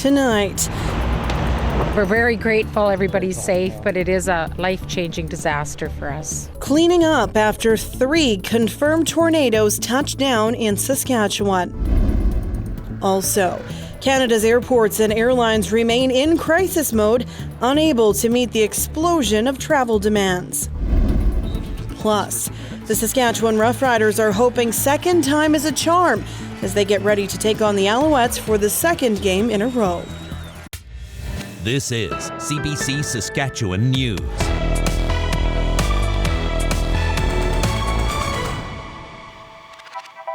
tonight. We're very grateful everybody's safe, but it is a life-changing disaster for us. Cleaning up after 3 confirmed tornadoes touched down in Saskatchewan. Also, Canada's airports and airlines remain in crisis mode, unable to meet the explosion of travel demands. Plus, the Saskatchewan Roughriders are hoping second time is a charm as they get ready to take on the Alouettes for the second game in a row. This is CBC Saskatchewan News.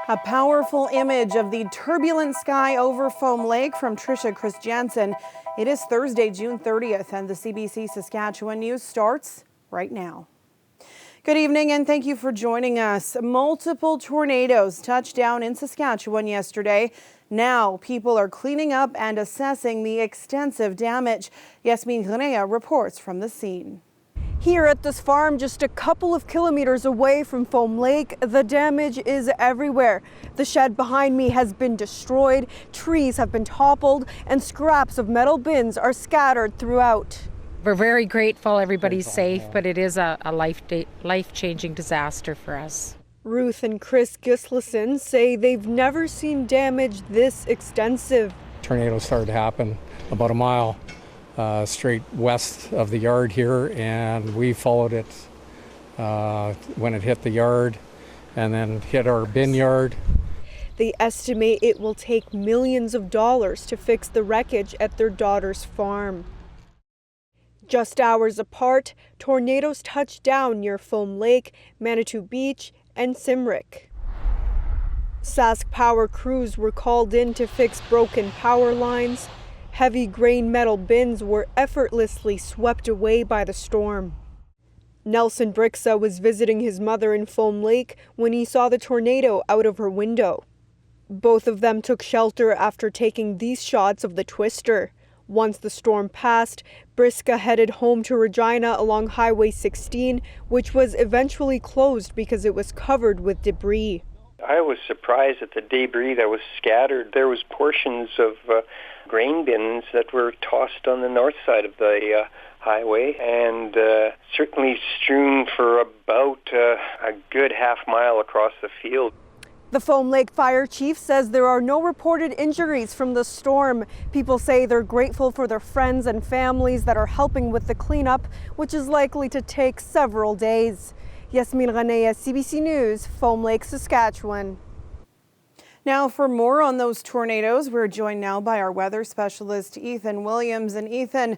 A powerful image of the turbulent sky over Foam Lake from Trisha Chris Jansen. It is Thursday, June 30th, and the CBC Saskatchewan News starts right now. Good evening, and thank you for joining us. Multiple tornadoes touched down in Saskatchewan yesterday. Now, people are cleaning up and assessing the extensive damage. Regina reports from the scene. Here at this farm, just a couple of kilometers away from Foam Lake, the damage is everywhere. The shed behind me has been destroyed, trees have been toppled, and scraps of metal bins are scattered throughout. We're very grateful everybody's safe, but it is a life-changing disaster for us. Ruth and Chris Gislason say they've never seen damage this extensive. Tornado started to happen about a mile straight west of the yard here, and we followed it when it hit the yard and then hit our bin yard. They estimate it will take millions of dollars to fix the wreckage at their daughter's farm. Just hours apart, tornadoes touched down near Foam Lake, Manitou Beach, and Simrick. Sask Power crews were called in to fix broken power lines. Heavy grain metal bins were effortlessly swept away by the storm. Nelson Brixa was visiting his mother in Foam Lake when he saw the tornado out of her window. Both of them took shelter after taking these shots of the twister. Once the storm passed, Briska headed home to Regina along Highway 16, which was eventually closed because it was covered with debris. I was surprised at the debris that was scattered. There was portions of grain bins that were tossed on the north side of the highway, and certainly strewn for about a good half mile across the field. The Foam Lake Fire Chief says there are no reported injuries from the storm. People say they're grateful for their friends and families that are helping with the cleanup, which is likely to take several days. Yasmin Ranea, CBC News, Foam Lake, Saskatchewan. Now, for more on those tornadoes, we're joined now by our weather specialist, Ethan Williams. And Ethan,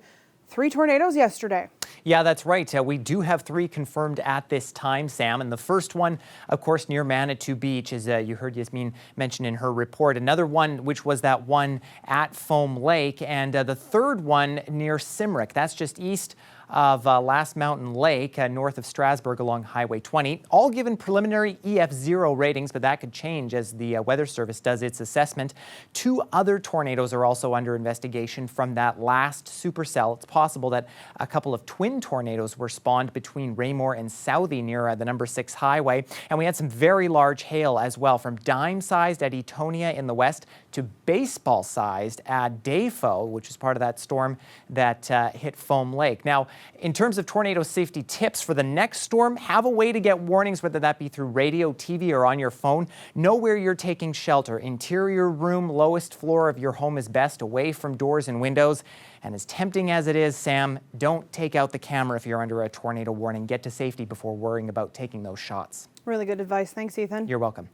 3 tornadoes yesterday. Yeah, that's right. We do have 3 confirmed at this time, Sam. And the first one, of course, near Manitou Beach, as you heard Yasmin mention in her report. Another one, which was that one at Foam Lake. And the third one near Simrick. That's just east of Last Mountain Lake, north of Strasbourg along Highway 20. All given preliminary EF0 ratings, but that could change as the Weather Service does its assessment. 2 other tornadoes are also under investigation from that last supercell. It's possible that a couple of twin tornadoes were spawned between Raymore and Southey near the number 6 highway. And we had some very large hail as well, from dime-sized at Etonia in the west to baseball-sized at Dafo, which is part of that storm that hit Foam Lake. Now, in terms of tornado safety tips for the next storm, have a way to get warnings, whether that be through radio, TV, or on your phone. Know where you're taking shelter. Interior room, lowest floor of your home is best, away from doors and windows. And as tempting as it is, Sam, don't take out the camera if you're under a tornado warning. Get to safety before worrying about taking those shots. Really good advice. Thanks, Ethan. You're welcome.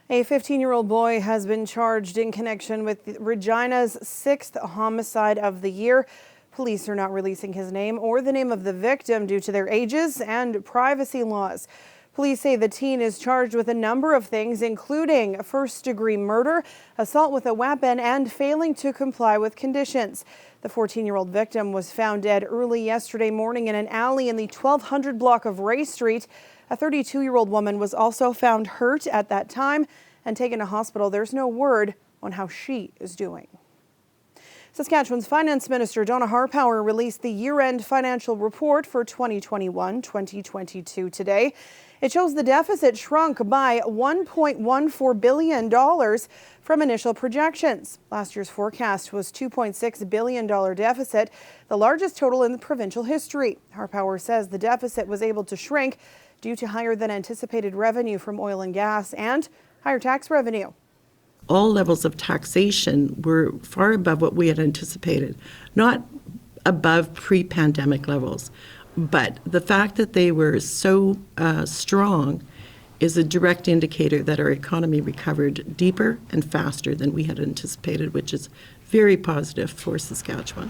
A 15-year-old boy has been charged in connection with Regina's 6th homicide of the year. Police are not releasing his name or the name of the victim due to their ages and privacy laws. Police say the teen is charged with a number of things, including first-degree murder, assault with a weapon, and failing to comply with conditions. The 14-year-old victim was found dead early yesterday morning in an alley in the 1200 block of Ray Street. A 32-year-old woman was also found hurt at that time and taken to hospital. There's no word on how she is doing. Saskatchewan's Finance Minister Donna Harpower released the year-end financial report for 2021-2022 today. It shows the deficit shrunk by $1.14 billion from initial projections. Last year's forecast was $2.6 billion deficit, the largest total in the provincial history. Harpower says the deficit was able to shrink due to higher than anticipated revenue from oil and gas and higher tax revenue. All levels of taxation were far above what we had anticipated, not above pre-pandemic levels. But the fact that they were so strong is a direct indicator that our economy recovered deeper and faster than we had anticipated, which is very positive for Saskatchewan.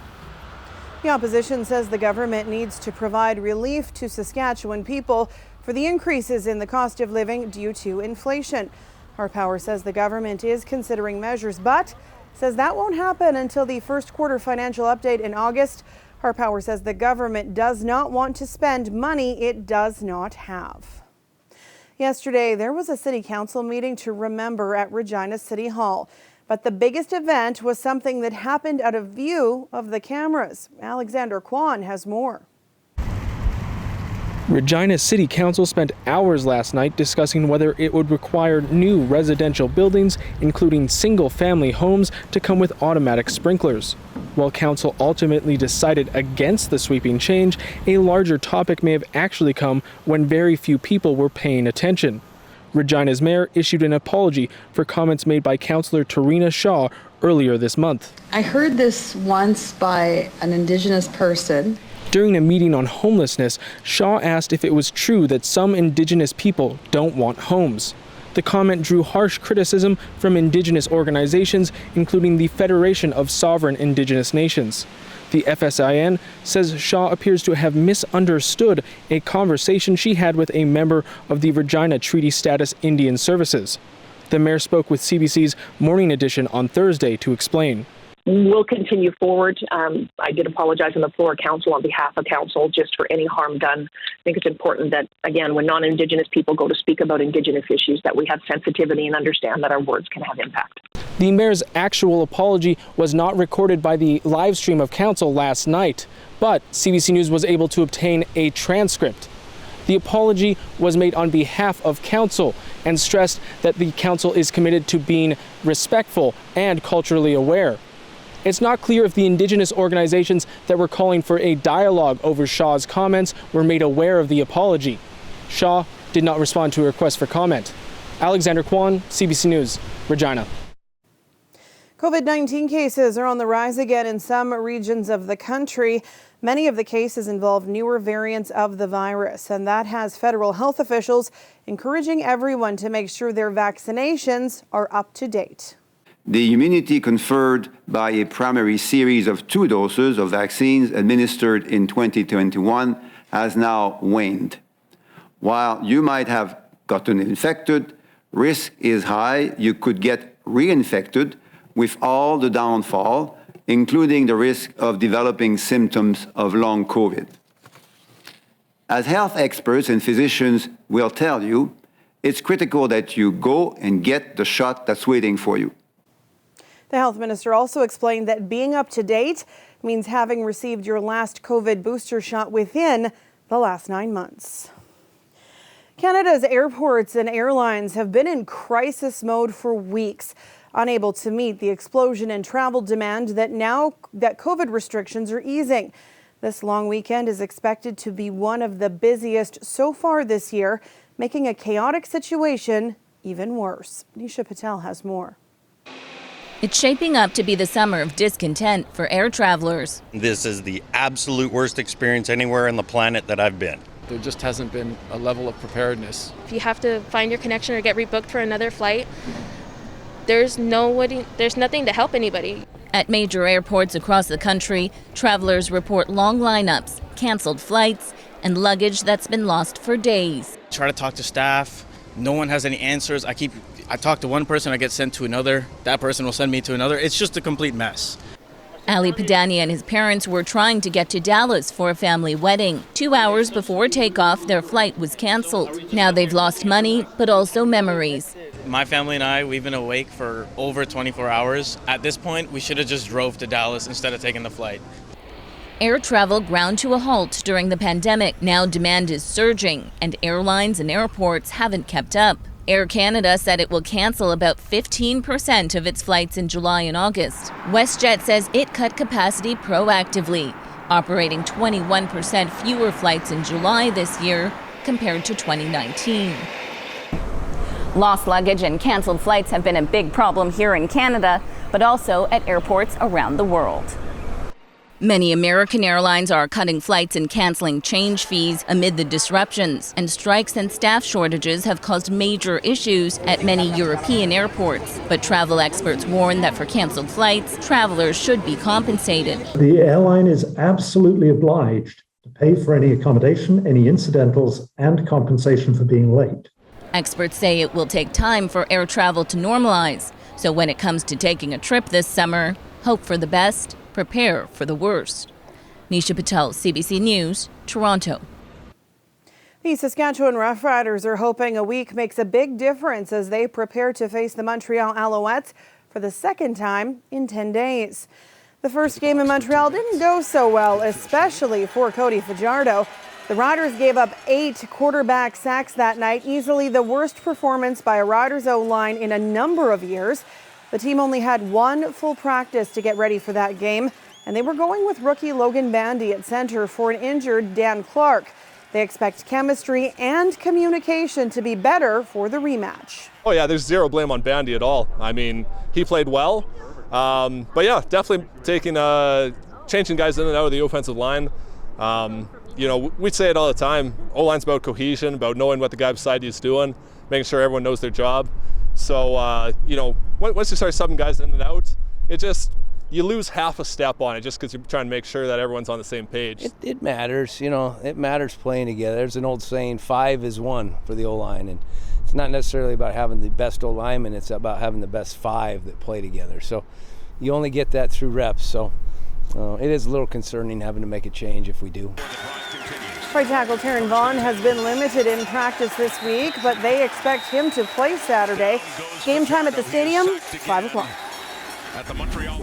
The opposition says the government needs to provide relief to Saskatchewan people for the increases in the cost of living due to inflation. Harpower says the government is considering measures, but says that won't happen until the first quarter financial update in August. Harpower says the government does not want to spend money it does not have. Yesterday, there was a city council meeting to remember at Regina City Hall. But the biggest event was something that happened out of view of the cameras. Alexander Kwan has more. Regina City Council spent hours last night discussing whether it would require new residential buildings, including single-family homes, to come with automatic sprinklers. While Council ultimately decided against the sweeping change, a larger topic may have actually come when very few people were paying attention. Regina's mayor issued an apology for comments made by Councillor Tarina Shaw earlier this month. I heard this once by an Indigenous person. During a meeting on homelessness, Shaw asked if it was true that some Indigenous people don't want homes. The comment drew harsh criticism from Indigenous organizations, including the Federation of Sovereign Indigenous Nations. The FSIN says Shaw appears to have misunderstood a conversation she had with a member of the Regina Treaty Status Indian Services. The mayor spoke with CBC's Morning Edition on Thursday to explain. We'll continue forward. I did apologize on the floor of council on behalf of council just for any harm done. I think it's important that, again, when non-Indigenous people go to speak about Indigenous issues, that we have sensitivity and understand that our words can have impact. The mayor's actual apology was not recorded by the live stream of council last night, but CBC News was able to obtain a transcript. The apology was made on behalf of council and stressed that the council is committed to being respectful and culturally aware. It's not clear if the Indigenous organizations that were calling for a dialogue over Shaw's comments were made aware of the apology. Shaw did not respond to a request for comment. Alexander Kwan, CBC News, Regina. COVID-19 cases are on the rise again in some regions of the country. Many of the cases involve newer variants of the virus, and that has federal health officials encouraging everyone to make sure their vaccinations are up to date. The immunity conferred by a primary series of 2 doses of vaccines administered in 2021 has now waned. While you might have gotten infected, risk is high you could get reinfected with all the downfall, including the risk of developing symptoms of long COVID. As health experts and physicians will tell you, it's critical that you go and get the shot that's waiting for you. The health minister also explained that being up to date means having received your last COVID booster shot within the last 9 months. Canada's airports and airlines have been in crisis mode for weeks, unable to meet the explosion in travel demand that now that COVID restrictions are easing. This long weekend is expected to be one of the busiest so far this year, making a chaotic situation even worse. Nisha Patel has more. It's shaping up to be the summer of discontent for air travelers. This is the absolute worst experience anywhere on the planet that I've been. There just hasn't been a level of preparedness. If you have to find your connection or get rebooked for another flight, there's nothing to help anybody. At major airports across the country, travelers report long lineups, canceled flights, and luggage that's been lost for days. Try to talk to staff. No one has any answers. I talk to one person, I get sent to another. That person will send me to another. It's just a complete mess. Ali Padani and his parents were trying to get to Dallas for a family wedding. 2 hours before takeoff, their flight was canceled. Now they've lost money, but also memories. My family and I, we've been awake for over 24 hours. At this point, we should have just drove to Dallas instead of taking the flight. Air travel ground to a halt during the pandemic. Now demand is surging, and airlines and airports haven't kept up. Air Canada said it will cancel about 15% of its flights in July and August. WestJet says it cut capacity proactively, operating 21% fewer flights in July this year compared to 2019. Lost luggage and canceled flights have been a big problem here in Canada, but also at airports around the world. Many American airlines are cutting flights and canceling change fees amid the disruptions, and strikes and staff shortages have caused major issues at many European airports. But travel experts warn that for canceled flights, travelers should be compensated. The airline is absolutely obliged to pay for any accommodation, any incidentals, and compensation for being late. Experts say it will take time for air travel to normalize. So when it comes to taking a trip this summer, hope for the best, prepare for the worst. Nisha Patel, CBC News, Toronto. The Saskatchewan Roughriders are hoping a week makes a big difference as they prepare to face the Montreal Alouettes for the second time in 10 days. The first game in Montreal didn't go so well, especially for Cody Fajardo. The Riders gave up 8 quarterback sacks that night, easily the worst performance by a Riders O-line in a number of years. The team only had one full practice to get ready for that game, and they were going with rookie Logan Bandy at center for an injured Dan Clark. They expect chemistry and communication to be better for the rematch. Oh yeah, there's zero blame on Bandy at all. I mean, he played well, but yeah, definitely changing guys in and out of the offensive line. You know, we say it all the time. O-line's about cohesion, about knowing what the guy beside you is doing, making sure everyone knows their job. So, you know, once you start subbing guys in and out, you lose half a step on it just because you're trying to make sure that everyone's on the same page. It matters, you know, it matters playing together. There's an old saying, 5 is 1 for the O-line. And it's not necessarily about having the best O-lineman, it's about having the best 5 that play together. So you only get that through reps. So it is a little concerning having to make a change if we do. Right tackle Taron Vaughn has been limited in practice this week, but they expect him to play Saturday. Game time at the stadium, 5 o'clock. At the Montreal.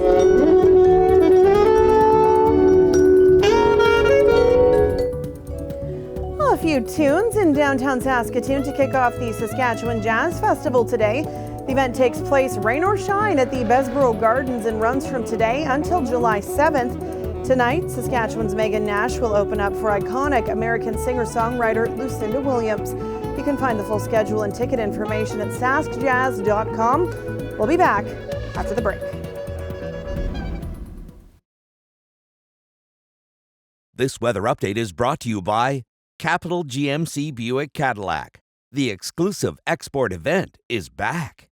Well, a few tunes in downtown Saskatoon to kick off the Saskatchewan Jazz Festival today. The event takes place rain or shine at the Besborough Gardens and runs from today until July 7th. Tonight, Saskatchewan's Megan Nash will open up for iconic American singer-songwriter Lucinda Williams. You can find the full schedule and ticket information at saskjazz.com. We'll be back after the break. This weather update is brought to you by Capital GMC Buick Cadillac. The exclusive export event is back.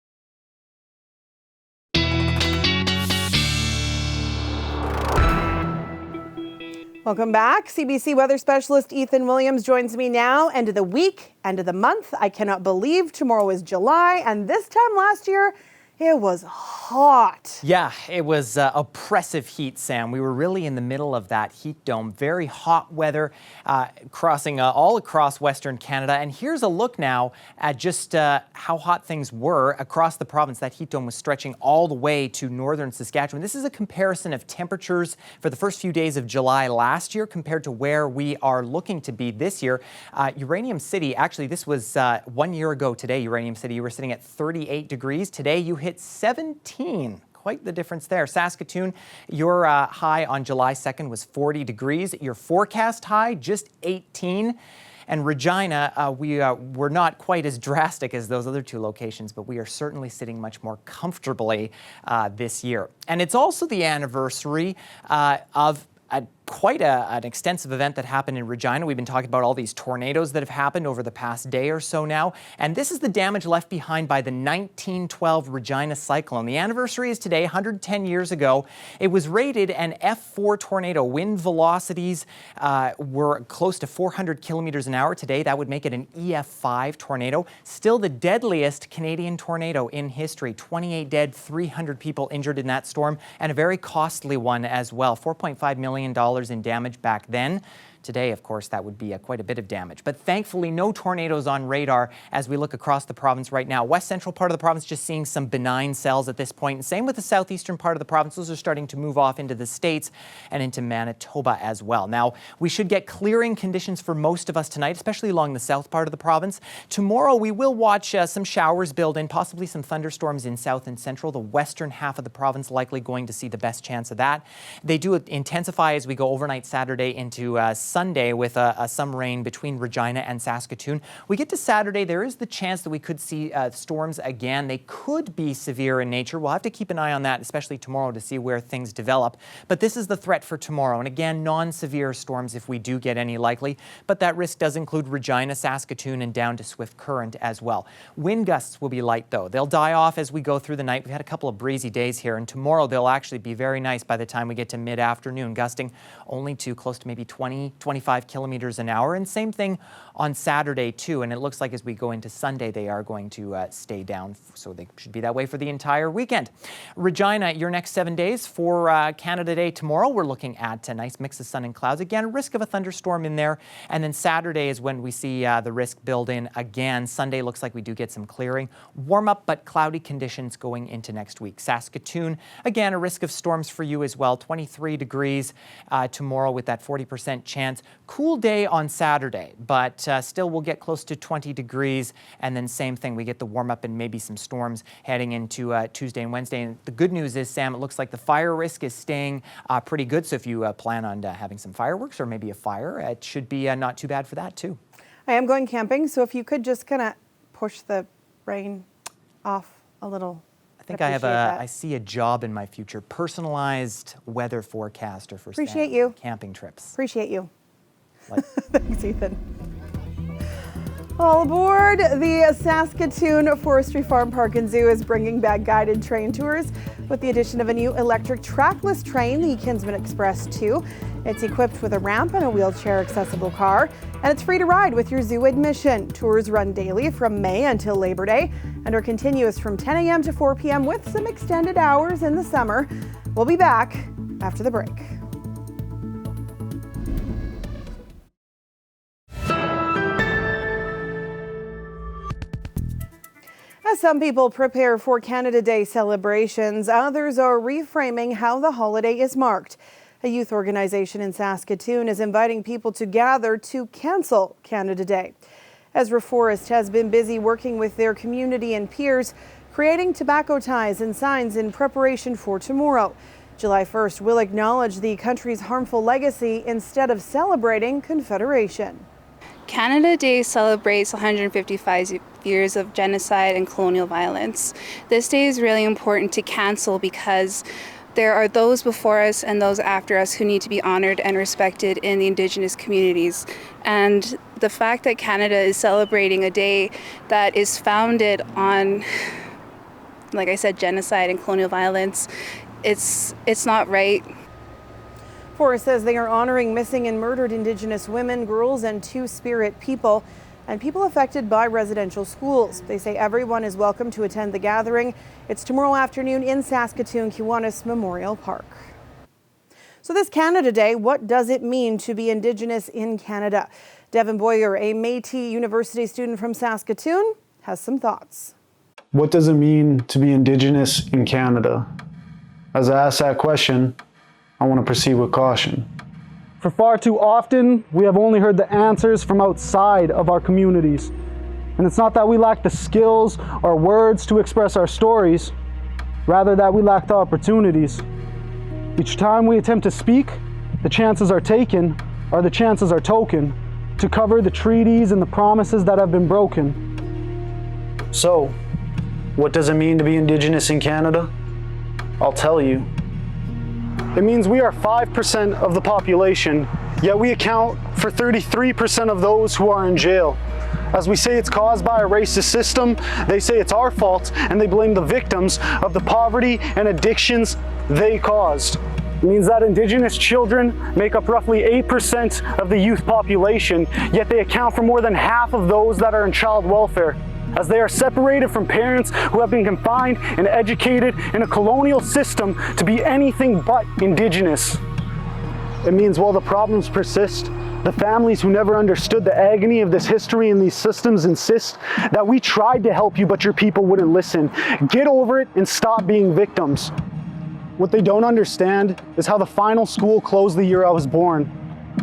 Welcome back. CBC weather specialist Ethan Williams joins me now. End of the week, end of the month. I cannot believe tomorrow is July, and this time last year, it was hot. Yeah, it was oppressive heat, Sam. We were really in the middle of that heat dome. Very hot weather crossing all across Western Canada. And here's a look now at just how hot things were across the province. That heat dome was stretching all the way to northern Saskatchewan. This is a comparison of temperatures for the first few days of July last year compared to where we are looking to be this year. Uranium City, actually, this was 1 year ago today, Uranium City, you were sitting at 38 degrees. Today, you hit 17. Quite the difference there. Saskatoon, your high on July 2nd was 40 degrees. Your forecast high, just 18. And Regina, we're not quite as drastic as those other two locations, but we are certainly sitting much more comfortably this year. And it's also the anniversary of quite an extensive event that happened in Regina. We've been talking about all these tornadoes that have happened over the past day or so now. And this is the damage left behind by the 1912 Regina cyclone. The anniversary is today, 110 years ago. It was rated an F4 tornado. Wind velocities were close to 400 kilometers an hour. Today, that would make it an EF5 tornado. Still the deadliest Canadian tornado in history. 28 dead, 300 people injured in that storm, and a very costly one as well. $4.5 million in damage back then. Today, of course, that would be quite a bit of damage. But thankfully, no tornadoes on radar as we look across the province right now. West central part of the province just seeing some benign cells at this point. And same with the southeastern part of the province. Those are starting to move off into the States and into Manitoba as well. Now, we should get clearing conditions for most of us tonight, especially along the south part of the province. Tomorrow, we will watch some showers build in, possibly some thunderstorms in south and central. The western half of the province likely going to see the best chance of that. They do intensify as we go overnight Saturday into Sunday with some rain between Regina and Saskatoon. We get to Saturday, there is the chance that we could see storms again. They could be severe in nature. We'll have to keep an eye on that, especially tomorrow, to see where things develop. But this is the threat for tomorrow. And again, non-severe storms if we do get any likely. But that risk does include Regina, Saskatoon, and down to Swift Current as well. Wind gusts will be light, though. They'll die off as we go through the night. We've had a couple of breezy days here, and tomorrow they'll actually be very nice by the time we get to mid-afternoon, gusting only to close to maybe 20, 25 kilometers an hour. And same thing on Saturday, too. And it looks like as we go into Sunday, they are going to stay down, so they should be that way for the entire weekend. Regina, your next 7 days for Canada Day tomorrow, we're looking at a nice mix of sun and clouds. Again, risk of a thunderstorm in there. And then Saturday is when we see the risk build in again. Sunday looks like we do get some clearing. Warm up but cloudy conditions going into next week. Saskatoon, again, a risk of storms for you as well. 23 degrees tomorrow with that 40% chance. Cool day on Saturday, but still we'll get close to 20 degrees. And then same thing, we get the warm up and maybe some storms heading into Tuesday and Wednesday. And the good news is, Sam, it looks like the fire risk is staying pretty good. So if you plan on having some fireworks or maybe a fire, it should be not too bad for that too. I am going camping, so if you could just kind of push the rain off a little. I think I see a job in my future, personalized weather forecaster for camping trips. Appreciate you. Thanks, Ethan. All aboard. The Saskatoon Forestry Farm Park and Zoo is bringing back guided train tours with the addition of a new electric trackless train, the Kinsman Express 2. It's equipped with a ramp and a wheelchair-accessible car, and it's free to ride with your zoo admission. Tours run daily from May until Labor Day and are continuous from 10 a.m. to 4 p.m. with some extended hours in the summer. We'll be back after the break. As some people prepare for Canada Day celebrations, others are reframing how the holiday is marked. A youth organization in Saskatoon is inviting people to gather to cancel Canada Day. Ezra Forrest has been busy working with their community and peers, creating tobacco ties and signs in preparation for tomorrow. July 1st will acknowledge the country's harmful legacy instead of celebrating Confederation. Canada Day celebrates 155 years of genocide and colonial violence. This day is really important to cancel because there are those before us and those after us who need to be honored and respected in the Indigenous communities. And the fact that Canada is celebrating a day that is founded on, like I said, genocide and colonial violence, it's not right. Forrest says they are honoring missing and murdered Indigenous women, girls, and Two-Spirit people, and people affected by residential schools. They say everyone is welcome to attend the gathering. It's tomorrow afternoon in Saskatoon, Kiwanis Memorial Park. So this Canada Day, what does it mean to be Indigenous in Canada? Devin Boyer, a Métis University student from Saskatoon, has some thoughts. What does it mean to be Indigenous in Canada? As I ask that question, I want to proceed with caution. For far too often, we have only heard the answers from outside of our communities. And it's not that we lack the skills or words to express our stories, rather that we lack the opportunities. Each time we attempt to speak, the chances are taken, or the chances are token, to cover the treaties and the promises that have been broken. So, what does it mean to be Indigenous in Canada? I'll tell you. It means we are 5% of the population, yet we account for 33% of those who are in jail. As we say it's caused by a racist system, they say it's our fault, and they blame the victims of the poverty and addictions they caused. It means that Indigenous children make up roughly 8% of the youth population, yet they account for more than half of those that are in child welfare, as they are separated from parents who have been confined and educated in a colonial system to be anything but Indigenous. It means while the problems persist, The families who never understood the agony of this history and these systems insist that we tried to help you, but your people wouldn't listen. Get over it and stop being victims. What they don't understand is how the final school closed the year I was born.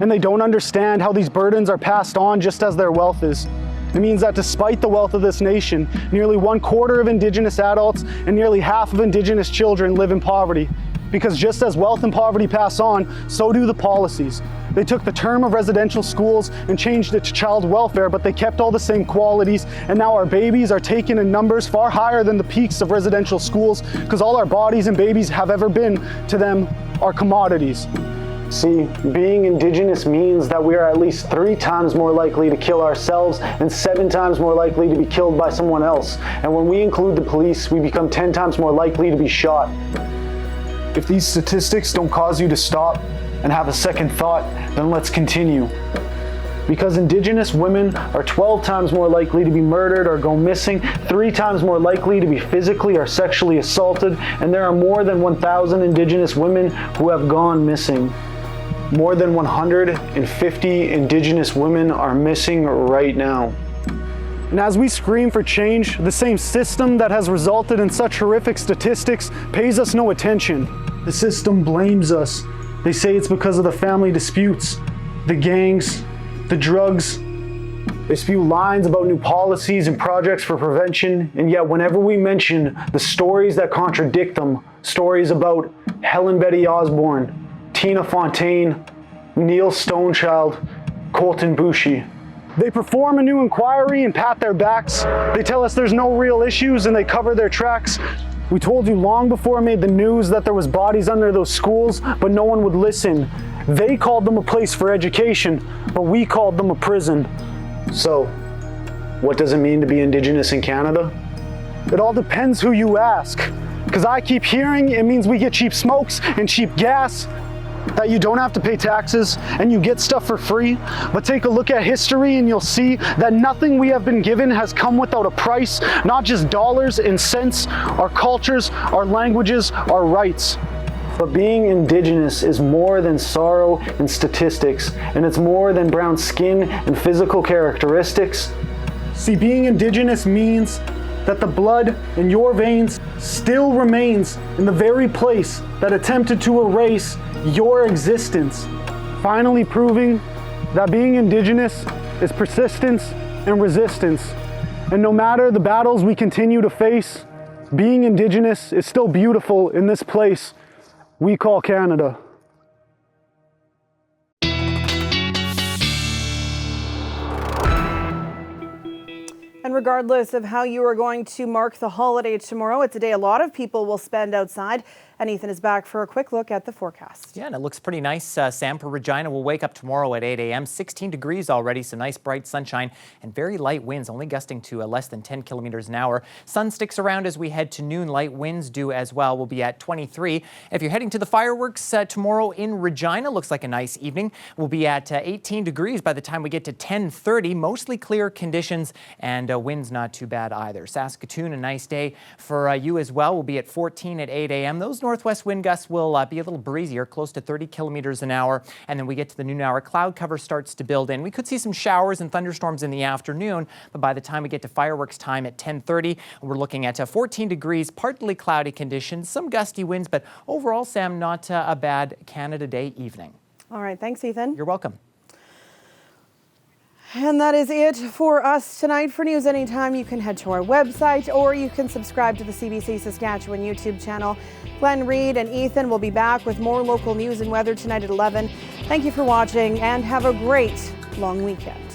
And they don't understand how these burdens are passed on just as their wealth is. It means that despite the wealth of this nation, nearly 1/4 of Indigenous adults and nearly half of Indigenous children live in poverty. Because just as wealth and poverty pass on, so do the policies. They took the term of residential schools and changed it to child welfare, but they kept all the same qualities, and now our babies are taken in numbers far higher than the peaks of residential schools, because all our bodies and babies have ever been to them are commodities. See, being Indigenous means that we are at least 3 times more likely to kill ourselves and 7 times more likely to be killed by someone else. And when we include the police, we become 10 times more likely to be shot. If these statistics don't cause you to stop and have a second thought, then let's continue. Because Indigenous women are 12 times more likely to be murdered or go missing, 3 times more likely to be physically or sexually assaulted, and there are more than 1,000 Indigenous women who have gone missing. More than 150 Indigenous women are missing right now. And as we scream for change, the same system that has resulted in such horrific statistics pays us no attention. The system blames us. They say it's because of the family disputes, the gangs, the drugs. They spew lines about new policies and projects for prevention, and yet whenever we mention the stories that contradict them, stories about Helen Betty Osborne, Tina Fontaine, Neil Stonechild, Colton Boushie, they perform a new inquiry and pat their backs. They tell us there's no real issues and they cover their tracks. We told you long before it made the news that there was bodies under those schools, but no one would listen. They called them a place for education, but we called them a prison. So, what does it mean to be Indigenous in Canada? It all depends who you ask. Because I keep hearing it means we get cheap smokes and cheap gas, that you don't have to pay taxes and you get stuff for free. But take a look at history and you'll see that nothing we have been given has come without a price, not just dollars and cents, our cultures, our languages, our rights. But being Indigenous is more than sorrow and statistics, and it's more than brown skin and physical characteristics. See, being Indigenous means that the blood in your veins still remains in the very place that attempted to erase your existence, finally proving that being Indigenous is persistence and resistance. And no matter the battles we continue to face, being Indigenous is still beautiful in this place we call Canada. And regardless of how you are going to mark the holiday tomorrow, it's a day a lot of people will spend outside. And Ethan is back for a quick look at the forecast. Yeah, and it looks pretty nice, Sam, for Regina. We'll wake up tomorrow at 8 a.m., 16 degrees already, so nice bright sunshine and very light winds, only gusting to less than 10 kilometers an hour. Sun sticks around as we head to noon. Light winds do as well. We'll be at 23. If you're heading to the fireworks tomorrow in Regina, looks like a nice evening. We'll be at 18 degrees by the time we get to 10:30. Mostly clear conditions and winds not too bad either. Saskatoon, a nice day for you as well. We'll be at 14 at 8 a.m. Those northwest wind gusts will be a little breezier, close to 30 kilometers an hour. And then we get to the noon hour, cloud cover starts to build in. We could see some showers and thunderstorms in the afternoon, but by the time we get to fireworks time at 10:30, we're looking at 14 degrees, partly cloudy conditions, some gusty winds, but overall, Sam, not a bad Canada Day evening. All right, thanks, Ethan. You're welcome. And that is it for us tonight. For news anytime, you can head to our website or you can subscribe to the CBC Saskatchewan YouTube channel. Glenn, Reed, and Ethan will be back with more local news and weather tonight at 11. Thank you for watching and have a great long weekend.